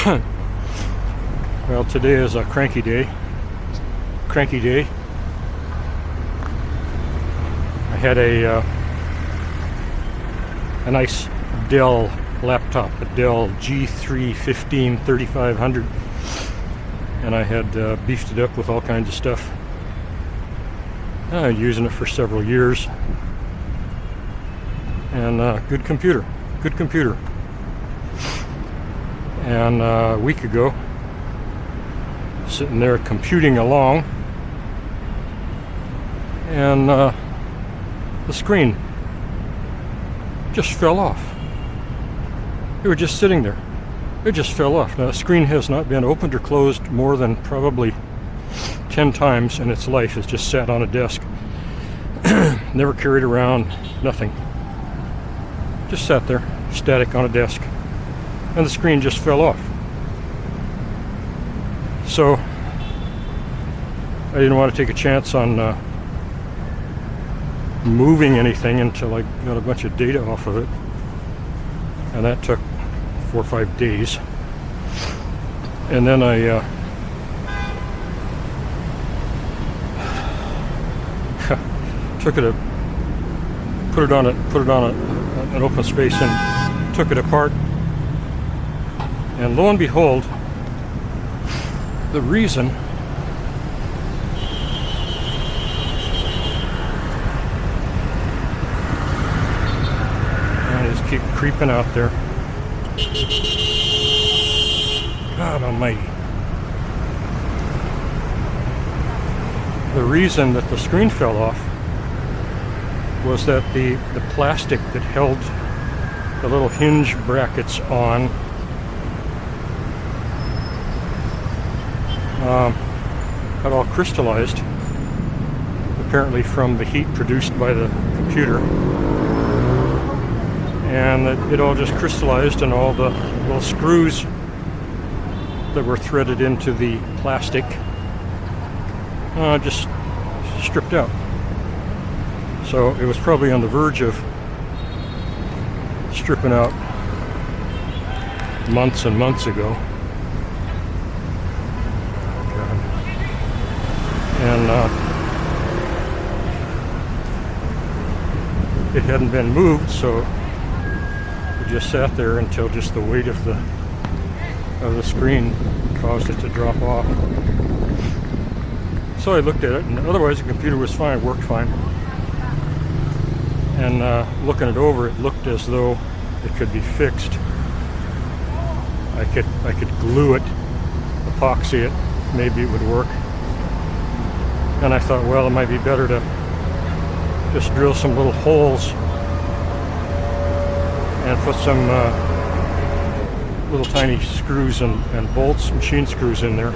Well, today is a cranky day. I had a nice Dell laptop, a Dell G3 3500, and I had beefed it up with all kinds of stuff. I've been using it for several years, and good computer. And a week ago, sitting there computing along, and the screen just fell off. It was just sitting there. It just fell off. Now, the screen has not been opened or closed more than probably 10 times in its life. It's just sat on a desk. Never carried around, nothing. Just sat there, static on a desk. And the screen just fell off. So I didn't want to take a chance on moving anything until I got a bunch of data off of it. And that took 4 or 5 days. And then I put it on an open space and took it apart. And lo and behold, the reason I just keep creeping out there. God almighty. The reason that the screen fell off was that the plastic that held the little hinge brackets on had all crystallized, apparently from the heat produced by the computer, and it all just crystallized, and all the little screws that were threaded into the plastic just stripped out. So it was probably on the verge of stripping out months and months ago. And it hadn't been moved, so it just sat there until just the weight of the screen caused it to drop off. So I looked at it, and otherwise the computer was fine, worked fine. And looking it over, it looked as though it could be fixed. I could glue it, epoxy it, maybe it would work. And I thought, well, it might be better to just drill some little holes and put some little tiny screws and bolts, machine screws in there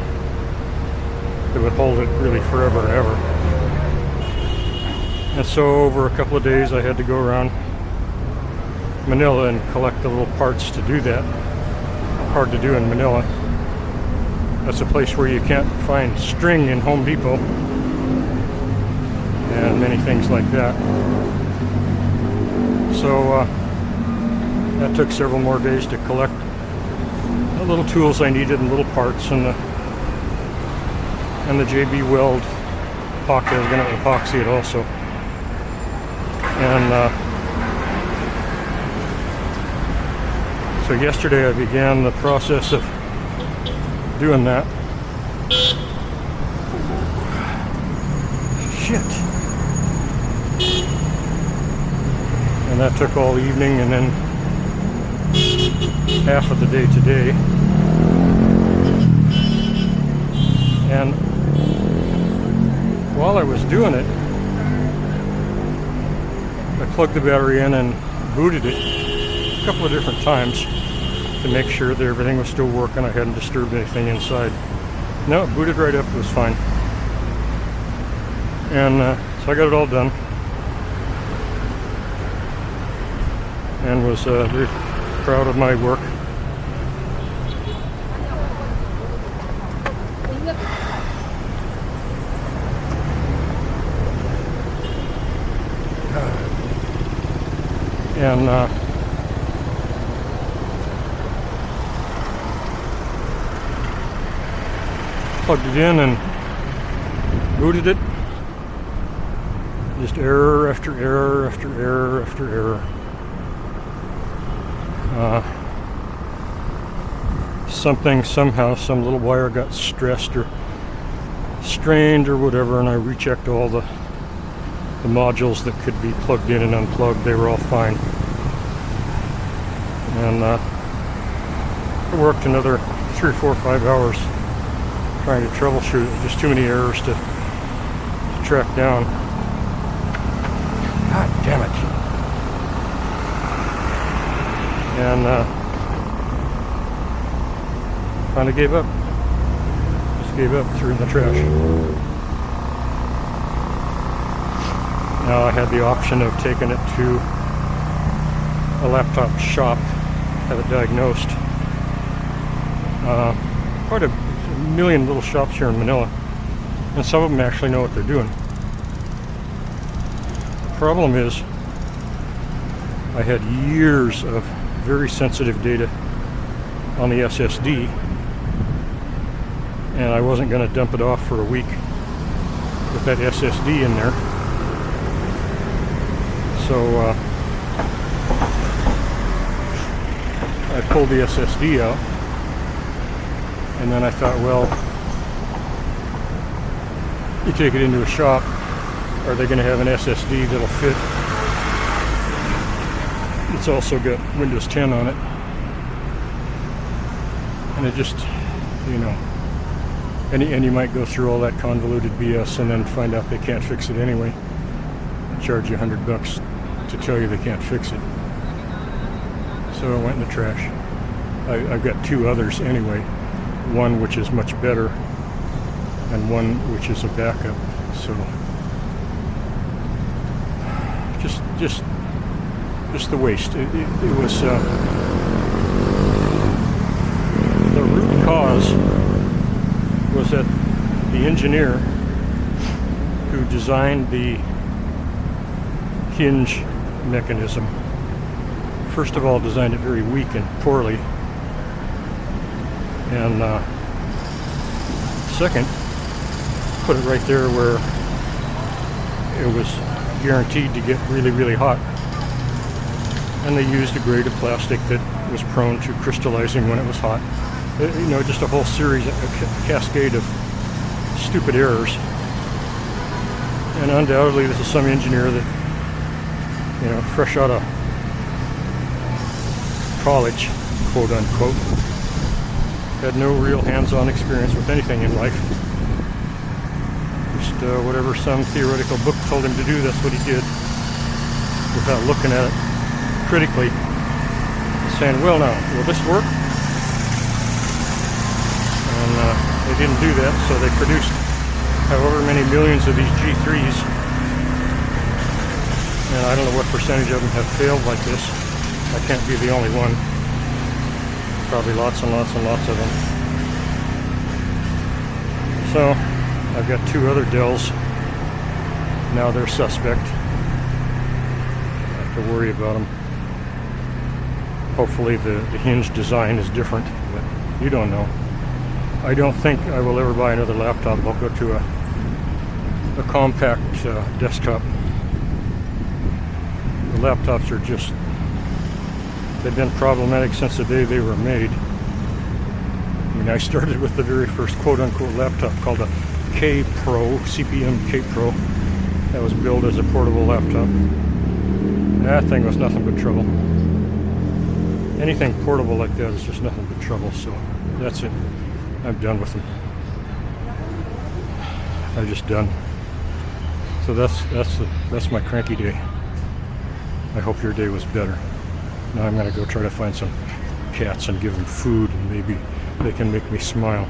that would hold it really forever and ever. And so over a couple of days I had to go around Manila and collect the little parts to do that. Hard to do in Manila. That's a place where you can't find string in Home Depot and many things like that. So that took several more days to collect the little tools I needed and little parts, and the JB Weld epoxy. I was going to epoxy it also. And so yesterday I began the process of doing that. Shit. And that took all evening and then half of the day today. And while I was doing it, I plugged the battery in and booted it a couple of different times to make sure that everything was still working. I hadn't disturbed anything inside. No, it booted right up. It was fine. And so I got it all done. And was very proud of my work. And plugged it in and booted it. Just error after error after error after error. Something, somehow, some little wire got stressed or strained or whatever, and I rechecked all the modules that could be plugged in and unplugged. They were all fine. And I worked another 3 or 4 or 5 hours trying to troubleshoot it. Just too many errors to track down. God damn it. And finally gave up. Just gave up, threw it in the trash. Now I had the option of taking it to a laptop shop, have it diagnosed. Quite a million little shops here in Manila, and some of them actually know what they're doing. The problem is I had years of very sensitive data on the SSD, and I wasn't going to dump it off for a week with that SSD in there. So I pulled the SSD out, and then I thought, well, you take it into a shop, are they going to have an SSD that'll fit? It's also got Windows 10 on it, and it just, you know, and you might go through all that convoluted BS and then find out they can't fix it anyway. Charge you $100 to tell you they can't fix it. So it went in the trash. I've got 2 others anyway. One which is much better, and one which is a backup. So just the waste. It was the root cause was that the engineer who designed the Hinge mechanism, first of all, designed it very weak and poorly, and second, put it right there where it was guaranteed to get really, really hot. And they used a grade of plastic that was prone to crystallizing when it was hot. You know, just a whole series, a cascade of stupid errors. And undoubtedly, this is some engineer that, you know, fresh out of college, quote unquote, had no real hands-on experience with anything in life. Just whatever some theoretical book told him to do, that's what he did, without looking at it critically, saying, well, now, will this work? And they didn't do that, so they produced however many millions of these G3s, and I don't know what percentage of them have failed like this. I can't be the only one. Probably lots and lots and lots of them. So I've got 2 other Dells. Now they're suspect. I have to worry about them. Hopefully the Hinge design is different, but you don't know. I don't think I will ever buy another laptop. I'll go to a compact desktop. The laptops are just, they've been problematic since the day they were made. I mean, I started with the very first quote-unquote laptop called a K Pro, CPM K Pro. That was billed as a portable laptop. That thing was nothing but trouble. Anything portable like that is just nothing but trouble, so that's it. I'm done with them. I'm just done. So that's my cranky day. I hope your day was better. Now I'm going to go try to find some cats and give them food, and maybe they can make me smile.